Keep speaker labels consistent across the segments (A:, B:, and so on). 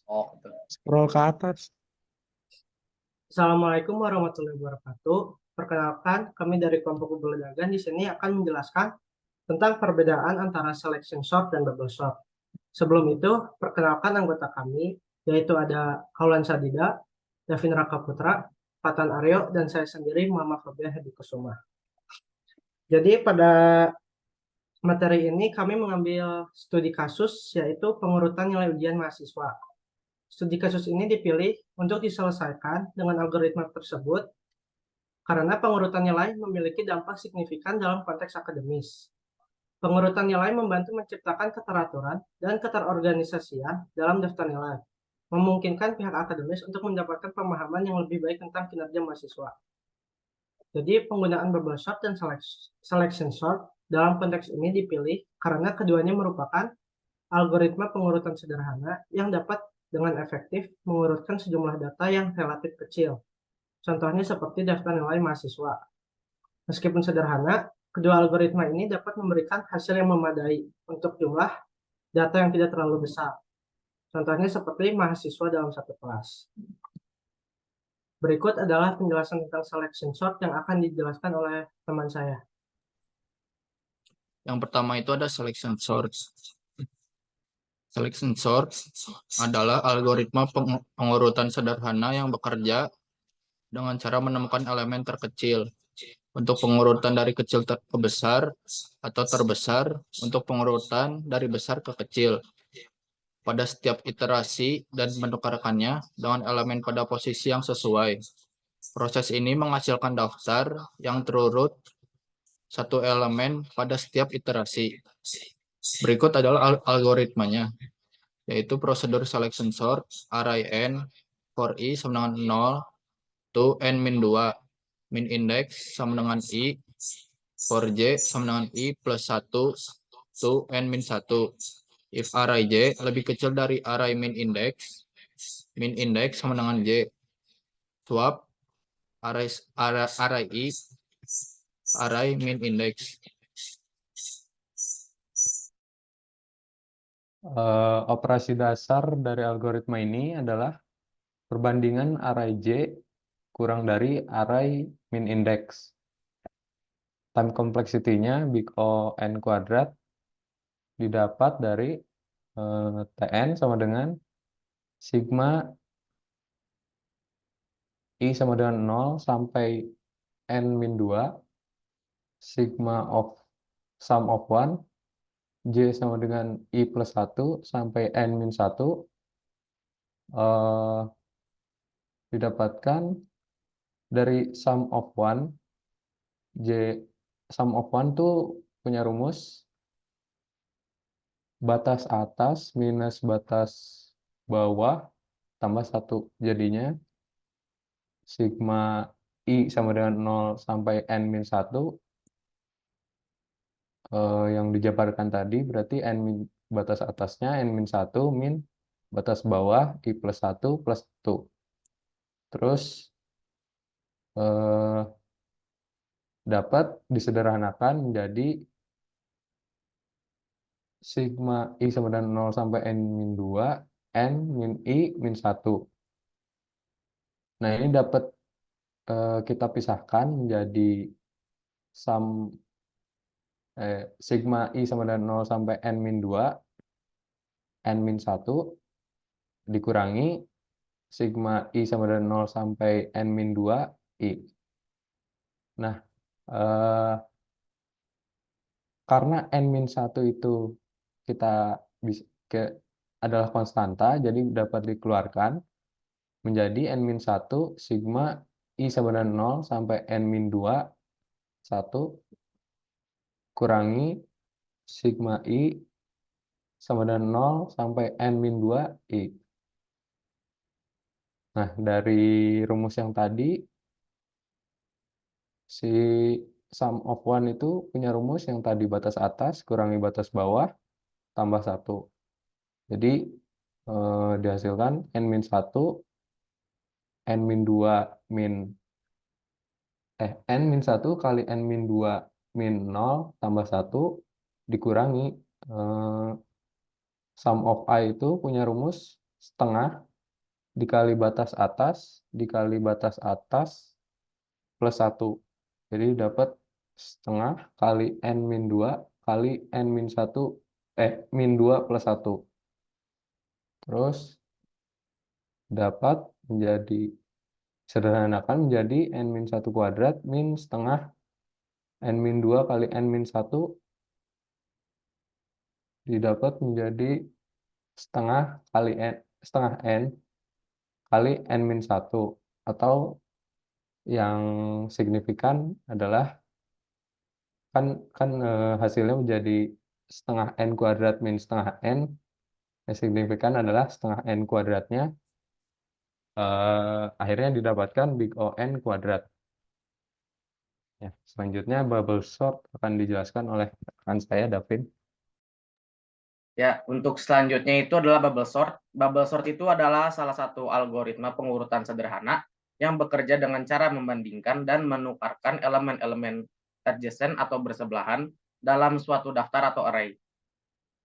A: Oh, gitu.
B: Scroll ke atas.
C: Assalamualaikum warahmatullahi wabarakatuh. Perkenalkan, kami dari kelompok Google Dagang di sini akan menjelaskan tentang perbedaan antara selection sort dan bubble sort. Sebelum itu, perkenalkan anggota kami, yaitu ada Kaulan Sadida, Davin Raka Putra, Patan Aryo, dan saya sendiri, Muhammad Fabian Hedi Kusuma. Jadi pada materi ini kami mengambil studi kasus, yaitu pengurutan nilai ujian mahasiswa. Studi kasus ini dipilih untuk diselesaikan dengan algoritma tersebut karena pengurutan nilai memiliki dampak signifikan dalam konteks akademis. Pengurutan nilai membantu menciptakan keteraturan dan keterorganisasian dalam daftar nilai, memungkinkan pihak akademis untuk mendapatkan pemahaman yang lebih baik tentang kinerja mahasiswa. Jadi penggunaan bubble sort dan selection sort dalam konteks ini dipilih karena keduanya merupakan algoritma pengurutan sederhana yang dapat dengan efektif mengurutkan sejumlah data yang relatif kecil. Contohnya seperti daftar nilai mahasiswa. Meskipun sederhana, kedua algoritma ini dapat memberikan hasil yang memadai untuk jumlah data yang tidak terlalu besar. Contohnya seperti mahasiswa dalam satu kelas. Berikut adalah penjelasan tentang selection sort yang akan dijelaskan oleh teman saya.
A: Yang pertama itu ada selection sort. Selection sort adalah algoritma pengurutan sederhana yang bekerja dengan cara menemukan elemen terkecil untuk pengurutan dari kecil ke besar atau terbesar untuk pengurutan dari besar ke kecil pada setiap iterasi dan menukarkannya dengan elemen pada posisi yang sesuai. Proses ini menghasilkan daftar yang terurut satu elemen pada setiap iterasi. Berikut adalah algoritmanya, yaitu prosedur selection sort array n for i sama dengan 0 to n min 2, min index sama dengan i for j sama dengan i plus 1 to n min 1. If array j lebih kecil dari array min index sama dengan j. Swap array i array min index.
B: Operasi dasar dari algoritma ini adalah perbandingan array J kurang dari array min index. Time complexity-nya big O n kuadrat didapat dari Tn sama dengan sigma I sama dengan 0 sampai n min 2 sigma of sum of 1 J sama dengan I plus 1 sampai n min 1 didapatkan dari sum of 1 J sum of 1 tuh punya rumus batas atas minus batas bawah tambah 1. Jadinya sigma I sama dengan 0 sampai n min 1 yang dijabarkan tadi berarti n min batas atasnya n min 1 min batas bawah I plus 1 plus 1. Terus eh, dapat disederhanakan menjadi sigma I sama dengan 0 sampai n min 2 n min I min 1. Nah, ini dapat kita pisahkan menjadi sum sigma I sama dengan 0 sampai n min 2 n min 1 dikurangi sigma I sama dengan 0 sampai n min 2 I. Nah, eh, karena n min 1 itu kita bisa adalah konstanta, jadi dapat dikeluarkan menjadi n min 1 sigma I sama dengan 0 sampai n min 2 1 kurangi sigma I sama dengan 0 sampai n min 2 I. Nah, dari rumus yang tadi si sum of one itu punya rumus yang tadi batas atas kurangi batas bawah tambah 1. Jadi dihasilkan n min 1 n min 2 min n min 1 kali n min 2 min 0 tambah 1 dikurangi sum of i itu punya rumus setengah dikali batas atas dikali batas atas plus 1. Jadi dapat setengah kali N-2 kali N-1 min 2 plus 1. Terus dapat menjadi sederhanakan menjadi N-1 kuadrat min setengah N-2 kali N-1 didapat menjadi setengah N kali N-1, atau yang signifikan adalah hasilnya menjadi setengah N kuadrat min setengah N. Yang signifikan adalah setengah N kuadratnya, akhirnya didapatkan big O N kuadrat. Ya, selanjutnya bubble sort akan dijelaskan oleh rekan saya, David.
D: Ya, untuk selanjutnya itu adalah bubble sort. Bubble sort itu adalah salah satu algoritma pengurutan sederhana yang bekerja dengan cara membandingkan dan menukarkan elemen-elemen adjacent atau bersebelahan dalam suatu daftar atau array.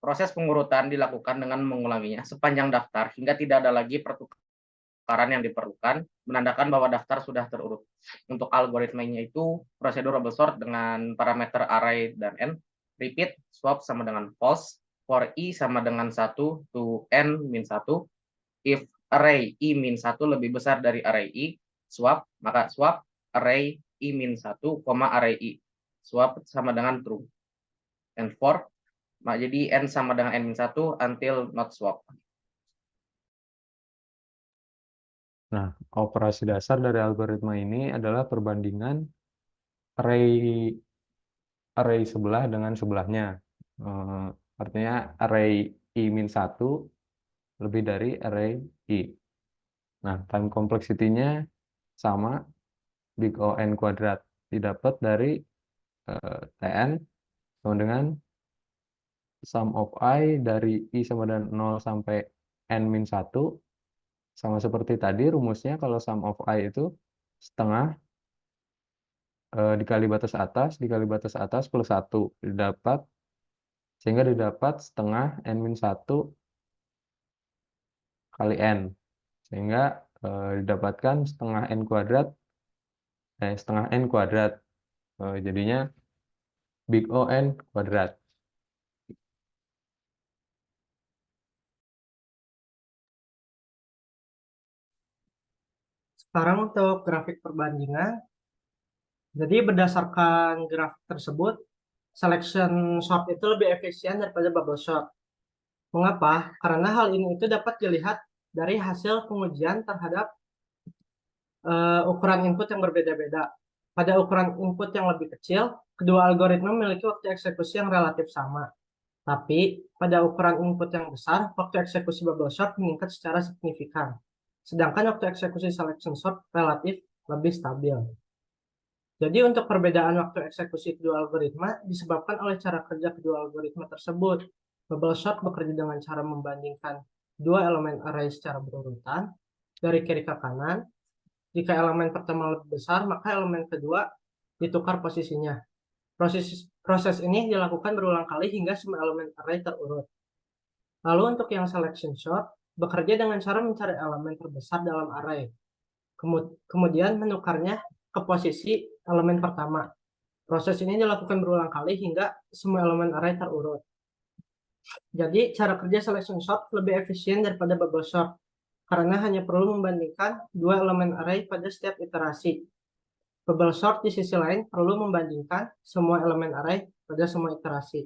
D: Proses pengurutan dilakukan dengan mengulanginya sepanjang daftar hingga tidak ada lagi pertukaran yang diperlukan, menandakan bahwa daftar sudah terurut. Untuk algoritmanya itu prosedur bubble sort dengan parameter array dan n, repeat, swap sama dengan false, for i sama dengan 1 to n min 1, if array i min 1 lebih besar dari array i, swap, maka swap array i min 1, array i, swap sama dengan true. And for, jadi n sama dengan n min 1 until not swap.
B: Nah, operasi dasar dari algoritma ini adalah perbandingan array sebelah dengan sebelahnya. Artinya array i-1 lebih dari array i. Nah, time complexity-nya sama, big O N kuadrat, didapat dari Tn sama dengan sum of i dari i sama dengan 0 sampai n-1. Sama seperti tadi rumusnya, kalau sum of i itu setengah dikali batas atas plus 1, sehingga didapat setengah n-1 kali n, sehingga didapatkan setengah n kuadrat, jadinya big O N kuadrat.
C: Sekarang untuk grafik perbandingan. Jadi berdasarkan grafik tersebut, selection sort itu lebih efisien daripada bubble sort. Mengapa? Karena hal ini itu dapat dilihat dari hasil pengujian terhadap ukuran input yang berbeda-beda. Pada ukuran input yang lebih kecil, kedua algoritma memiliki waktu eksekusi yang relatif sama. Tapi pada ukuran input yang besar, waktu eksekusi bubble sort meningkat secara signifikan. Sedangkan waktu eksekusi selection sort relatif lebih stabil. Jadi untuk perbedaan waktu eksekusi kedua algoritma disebabkan oleh cara kerja kedua algoritma tersebut. Bubble sort bekerja dengan cara membandingkan dua elemen array secara berurutan dari kiri ke kanan. Jika elemen pertama lebih besar, maka elemen kedua ditukar posisinya. Proses ini dilakukan berulang kali hingga semua elemen array terurut. Lalu untuk yang selection sort, bekerja dengan cara mencari elemen terbesar dalam array. Kemudian menukarnya ke posisi elemen pertama. Proses ini dilakukan berulang kali hingga semua elemen array terurut. Jadi cara kerja selection sort lebih efisien daripada bubble sort karena hanya perlu membandingkan dua elemen array pada setiap iterasi. Bubble sort di sisi lain perlu membandingkan semua elemen array pada semua iterasi.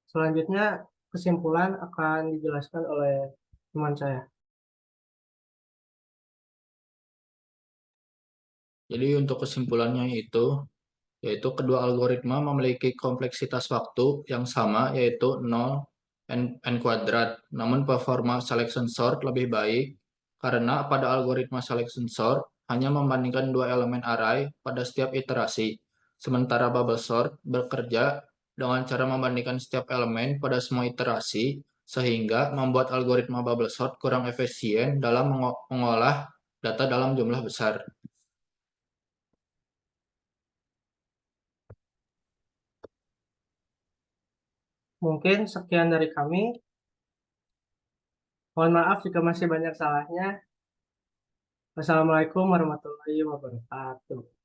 C: Selanjutnya kesimpulan akan dijelaskan oleh teman saya.
A: Jadi untuk kesimpulannya yaitu kedua algoritma memiliki kompleksitas waktu yang sama, yaitu 0 n kuadrat. Namun performa selection sort lebih baik karena pada algoritma selection sort hanya membandingkan dua elemen array pada setiap iterasi. Sementara bubble sort bekerja dengan cara membandingkan setiap elemen pada semua iterasi, sehingga membuat algoritma bubble sort kurang efisien dalam mengolah data dalam jumlah besar.
C: Mungkin sekian dari kami. Mohon maaf jika masih banyak salahnya. Wassalamualaikum warahmatullahi wabarakatuh.